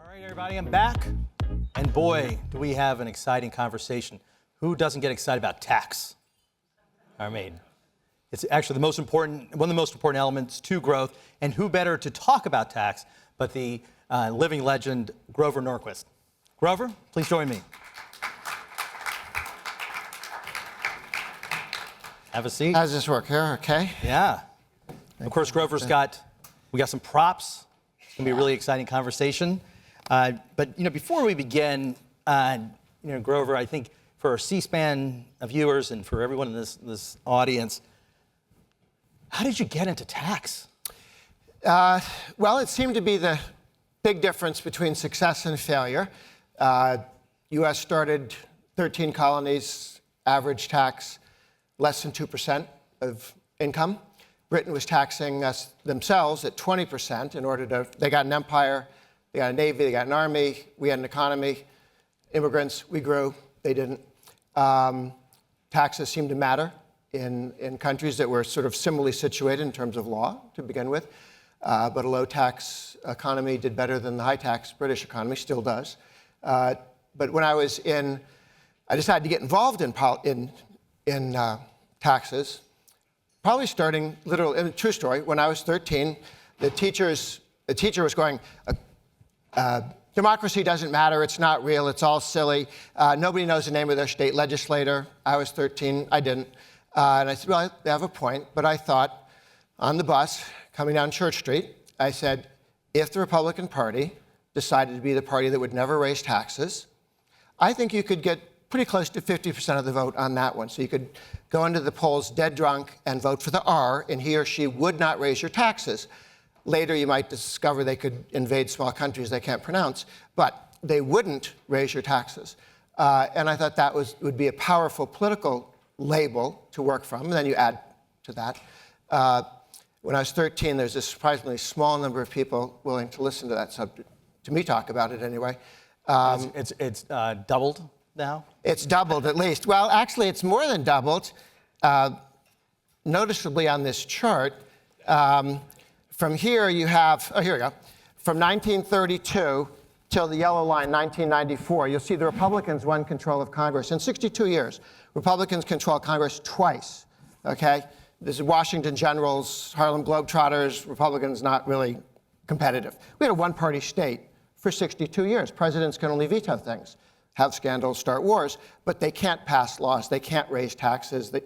right, everybody, I'm back. And boy, do we have an exciting conversation. Who doesn't get excited about tax? I mean, it's actually one of the most important elements to growth. And who better to talk about tax but the living legend, Grover Norquist. Grover, please join me. Have a seat. How does this work here? Okay. Yeah. Of course, we got some props. It's going to be a really exciting conversation. But before we begin, Grover, I think for our C-SPAN viewers and for everyone in this audience, how did you get into tax? Well, it seemed to be the big difference between success and failure. U.S. started 13 colonies, average tax less than 2% of income. Britain was taxing us themselves at 20% they got an empire, they got a navy, they got an army, we had an economy. Immigrants, we grew, they didn't. Taxes seemed to matter in countries that were sort of similarly situated in terms of law to begin with. But a low tax economy did better than the high tax British economy, still does. But when I decided to get involved in taxes, probably starting literally, in a true story, when I was 13, the teacher was going, democracy doesn't matter, it's not real, it's all silly. Nobody knows the name of their state legislator. I was 13, I didn't. And I said, well, they have a point, but I thought, on the bus, coming down Church Street, I said, if the Republican Party decided to be the party that would never raise taxes, I think you could get pretty close to 50% of the vote on that one. So you could go into the polls dead drunk and vote for the R, and he or she would not raise your taxes. Later, you might discover they could invade small countries they can't pronounce, but they wouldn't raise your taxes. And I thought that would be a powerful political label to work from, and then you add to that. When I was 13, there's a surprisingly small number of people willing to listen to that subject, to me talk about it anyway. It's doubled now? It's doubled at least. Well, actually, it's more than doubled. Noticeably on this chart, from here you have, here we go, from 1932 till the yellow line, 1994, you'll see the Republicans won control of Congress. In 62 years, Republicans control Congress twice, okay? This is Washington Generals, Harlem Globetrotters, Republicans not really competitive. We had a one-party state for 62 years. Presidents can only veto things, have scandals, start wars, but they can't pass laws, they can't raise taxes, they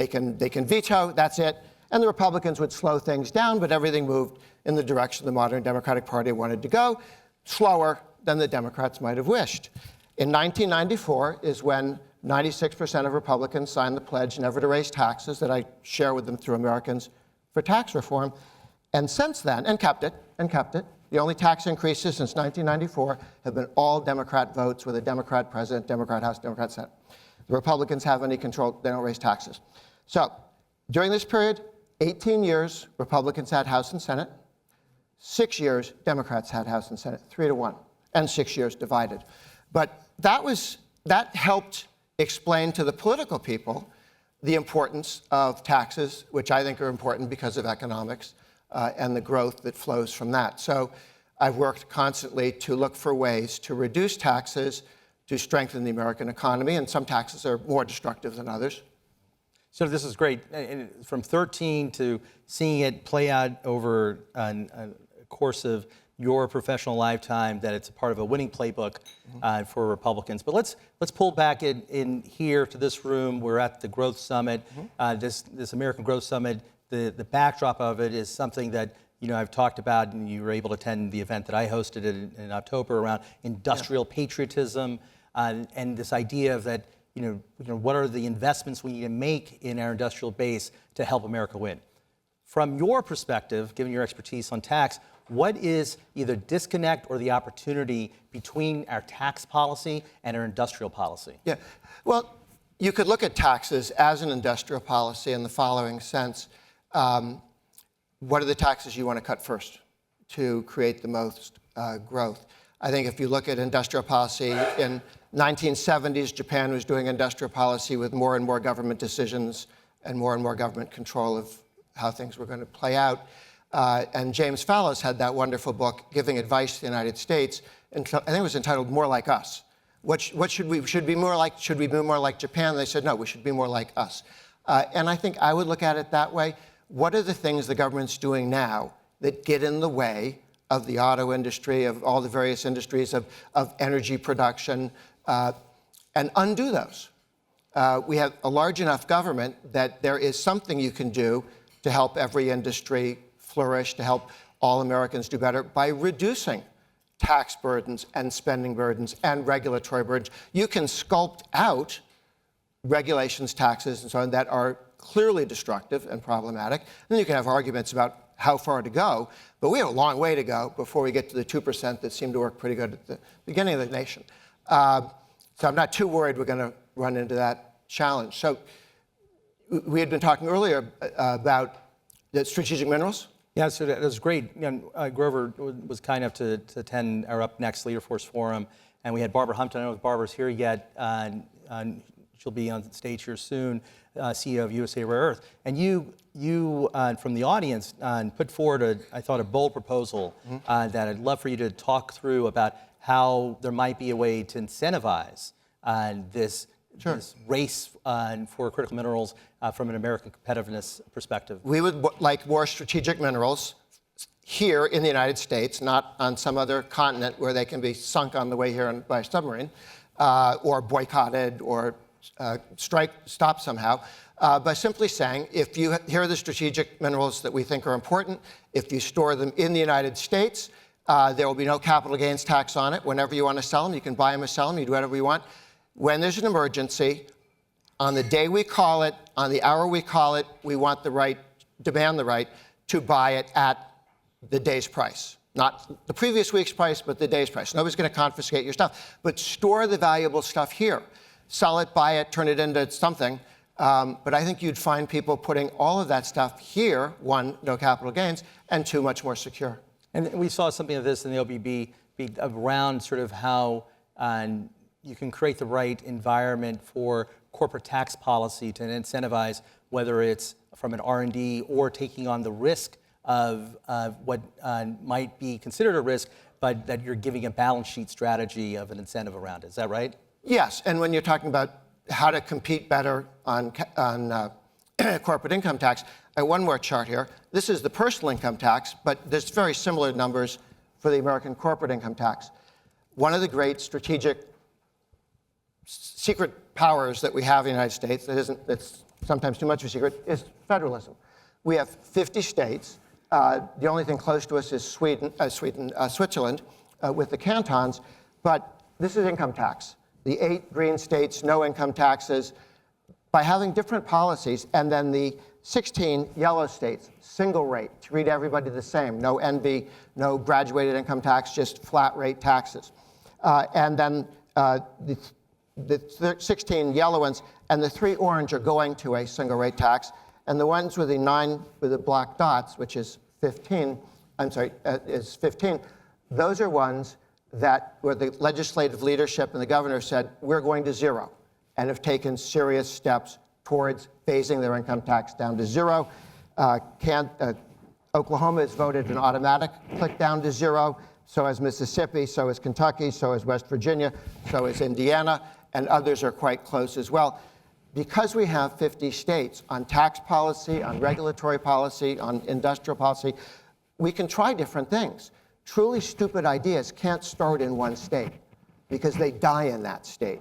can veto, that's it. And the Republicans would slow things down, but everything moved in the direction the modern Democratic Party wanted to go, slower than the Democrats might have wished. In 1994 is when 96% of Republicans signed the pledge never to raise taxes that I share with them through Americans for Tax Reform. And since then, and kept it, the only tax increases since 1994 have been all Democrat votes with a Democrat president, Democrat House, Democrat Senate. The Republicans have any control, they don't raise taxes. So during this period, 18 years, Republicans had House and Senate. 6 years, Democrats had House and Senate, 3-1, and 6 years divided. But that helped explain to the political people the importance of taxes, which I think are important because of economics and the growth that flows from that. So I've worked constantly to look for ways to reduce taxes to strengthen the American economy, and some taxes are more destructive than others. So this is great. From 13 to seeing it play out over a course of your professional lifetime, that it's a part of a winning playbook for Republicans. But let's pull back in here to this room. We're at the Growth Summit. This American Growth Summit, the backdrop of it is something that I've talked about, and you were able to attend the event that I hosted in October around industrial patriotism and this idea of that. What are the investments we need to make in our industrial base to help America win? From your perspective, given your expertise on tax, what is either disconnect or the opportunity between our tax policy and our industrial policy? Yeah, well, you could look at taxes as an industrial policy in the following sense. What are the taxes you want to cut first to create the most growth? I think if you look at industrial policy in 1970s, Japan was doing industrial policy with more and more government decisions and more government control of how things were going to play out. And James Fallows had that wonderful book, Giving Advice to the United States. I think it was entitled More Like Us. What should we be more like? Should we be more like Japan? They said, no, we should be more like us. And I think I would look at it that way. What are the things the government's doing now that get in the way of the auto industry, of all the various industries, of energy production, and undo those? We have a large enough government that there is something you can do to help every industry flourish, to help all Americans do better by reducing tax burdens and spending burdens and regulatory burdens. You can sculpt out regulations, taxes, and so on that are clearly destructive and problematic. And then you can have arguments about how far to go, but we have a long way to go before we get to the 2% that seemed to work pretty good at the beginning of the nation. So I'm not too worried we're going to run into that challenge. So we had been talking earlier about the strategic minerals. Yeah, so that was great. Grover was kind enough to attend our upNEXT Leader Force Forum, and we had Barbara Humpton. I don't know if Barbara's here yet. She'll be on stage here soon, CEO of USA Rare Earth. And you from the audience, put forward, I thought, a bold proposal that I'd love for you to talk through about how there might be a way to incentivize this race for critical minerals from an American competitiveness perspective. We would like more strategic minerals here in the United States, not on some other continent where they can be sunk on the way here by a submarine, or boycotted, or stopped somehow, by simply saying, here are the strategic minerals that we think are important. If you store them in the United States, there will be no capital gains tax on it. Whenever you want to sell them, you can buy them or sell them. You do whatever you want. When there's an emergency, on the day we call it, on the hour we call it, we want the right, demand the right to buy it at the day's price. Not the previous week's price, but the day's price. Nobody's going to confiscate your stuff. But store the valuable stuff here. Sell it, buy it, turn it into something. But I think you'd find people putting all of that stuff here, one, no capital gains, and two, much more secure. And we saw something of this in the OBB around sort of how you can create the right environment for corporate tax policy to incentivize, whether it's from an R&D or taking on the risk of what might be considered a risk, but that you're giving a balance sheet strategy of an incentive around it. Is that right? Yes, and when you're talking about how to compete better on corporate income tax, I have one more chart here. This is the personal income tax, but there's very similar numbers for the American corporate income tax. One of the great strategic secret powers that we have in the United States, that's sometimes too much of a secret, is federalism. We have 50 states. The only thing close to us is Switzerland, with the cantons. But this is income tax. The 8 green states, no income taxes. By having different policies, and then the 16 yellow states, single rate, treat everybody the same. No envy, no graduated income tax, just flat rate taxes. And then the 16 yellow ones and the 3 orange are going to a single rate tax. And the ones with the 9 with the black dots, which is 15, is 15, those are ones that where the legislative leadership and the governor said, we're going to 0, and have taken serious steps towards phasing their income tax down to 0. Oklahoma has voted an automatic click down to 0. So has Mississippi, so has Kentucky, so has West Virginia, so has Indiana, and others are quite close as well. Because we have 50 states on tax policy, on regulatory policy, on industrial policy, we can try different things. Truly stupid ideas can't start in one state because they die in that state.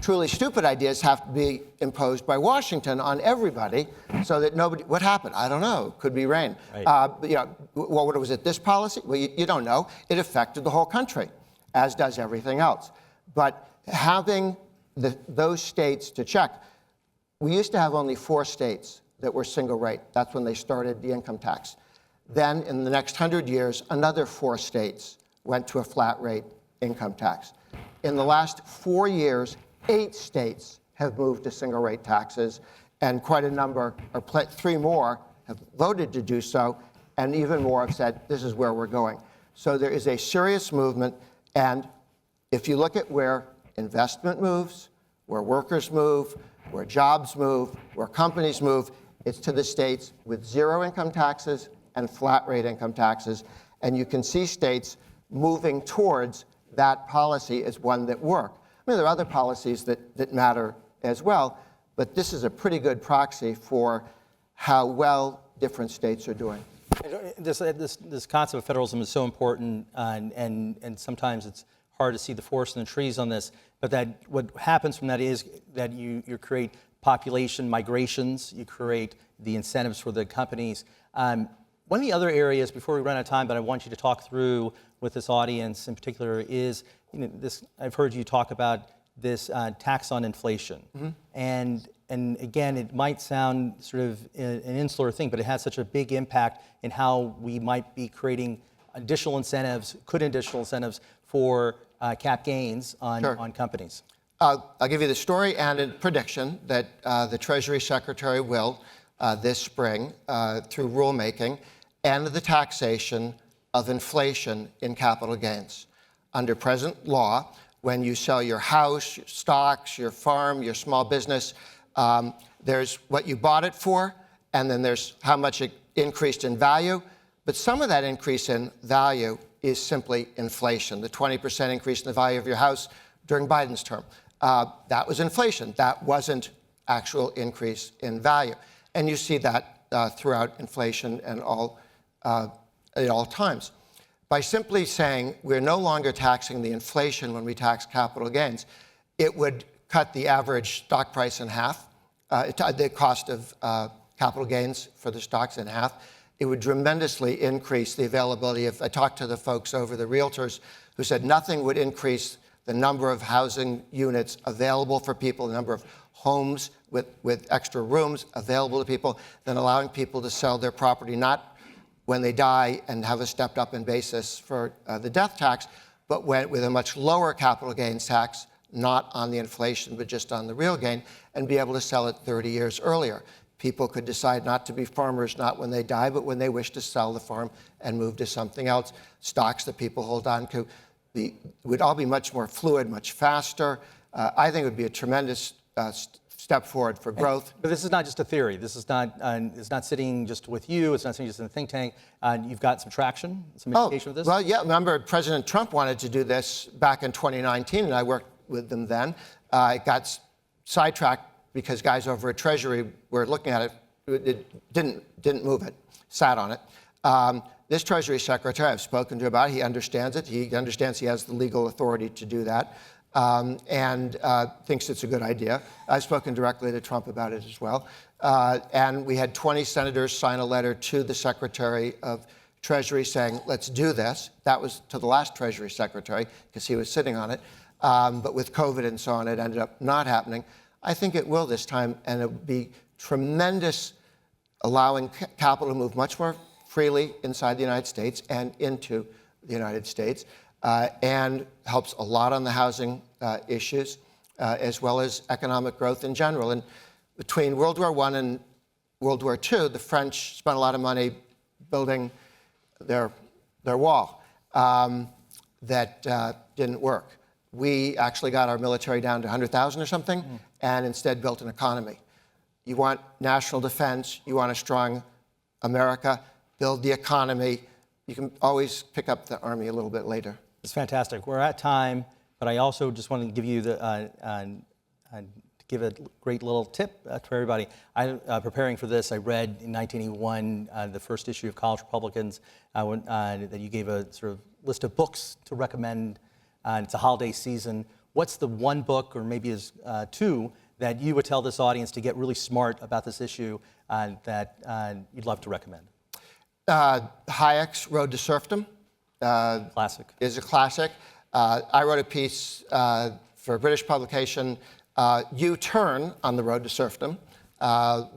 Truly stupid ideas have to be imposed by Washington on everybody so that nobody, what happened? I don't know, could be rain. Right. What was it, this policy? Well, you don't know. It affected the whole country, as does everything else. But having those states to check, we used to have only 4 states that were single rate. That's when they started the income tax. Then in the next 100 years, another 4 states went to a flat rate income tax. In the last 4 years, 8 states have moved to single rate taxes, and quite a number, or 3 more, have voted to do so, and even more have said, this is where we're going. So there is a serious movement, and if you look at where investment moves, where workers move, where jobs move, where companies move, it's to the states with 0 income taxes and flat rate income taxes. And you can see states moving towards that policy as one that work. I mean, there are other policies that matter as well, but this is a pretty good proxy for how well different states are doing. This concept of federalism is so important, and sometimes it's hard to see the forest in the trees on this, but that what happens from that is that you create population migrations, you create the incentives for the companies. One of the other areas, before we run out of time, but I want you to talk through with this audience in particular is, this. I've heard you talk about this tax on inflation, and again, it might sound sort of an insular thing, but it has such a big impact in how we might be creating additional incentives for cap gains on companies. I'll give you the story and a prediction that the Treasury Secretary will, this spring, through rulemaking, end the taxation of inflation in capital gains. Under present law, when you sell your house, your stocks, your farm, your small business, there's what you bought it for, and then there's how much it increased in value. But some of that increase in value is simply inflation. The 20% increase in the value of your house during Biden's term. That was inflation. That wasn't actual increase in value. And you see that throughout inflation and at all times. By simply saying we're no longer taxing the inflation when we tax capital gains, it would cut the average stock price in half, the cost of capital gains for the stocks in half. It would tremendously increase the availability of, I talked to the folks over the realtors who said nothing would increase the number of housing units available for people, the number of homes with extra rooms available to people, than allowing people to sell their property, not when they die and have a stepped up in basis for the death tax, but with a much lower capital gains tax, not on the inflation, but just on the real gain, and be able to sell it 30 years earlier. People could decide not to be farmers, not when they die, but when they wish to sell the farm and move to something else. Stocks that people hold on to would all be much more fluid, much faster. I think it would be a tremendous step forward for growth. But this is not just a theory. This is not, it's not sitting just with you. It's not sitting just in a think tank. You've got some traction, some indication of this? Well, yeah, remember President Trump wanted to do this back in 2019, and I worked with them then. It got sidetracked because guys over at Treasury were looking at it. It didn't move it, sat on it. This Treasury Secretary, I've spoken to about it. He understands it. He understands he has the legal authority to do that, and thinks it's a good idea. I've spoken directly to Trump about it as well. And we had 20 senators sign a letter to the Secretary of Treasury saying, let's do this. That was to the last Treasury Secretary because he was sitting on it. But with COVID and so on, it ended up not happening. I think it will this time, and it will be tremendous, allowing capital to move much more freely inside the United States and into the United States, and helps a lot on the housing issues, as well as economic growth in general. And between World War I and World War II, the French spent a lot of money building their wall that didn't work. We actually got our military down to 100,000 or something, and instead built an economy. You want national defense, you want a strong America, build the economy. You can always pick up the army a little bit later. It's fantastic. We're at time, but I also just wanted to give you give a great little tip to everybody. Preparing for this, I read in 1981 the first issue of College Republicans that you gave a sort of list of books to recommend. It's a holiday season. What's the one book, or maybe two, that you would tell this audience to get really smart about this issue that you'd love to recommend? Hayek's Road to Serfdom. Classic. Is a classic. I wrote a piece for a British publication, U-Turn on the Road to Serfdom,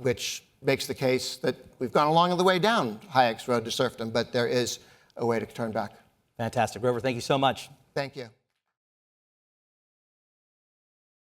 which makes the case that we've gone along the way down Hayek's Road to Serfdom, but there is a way to turn back. Fantastic. Grover, thank you so much. Thank you.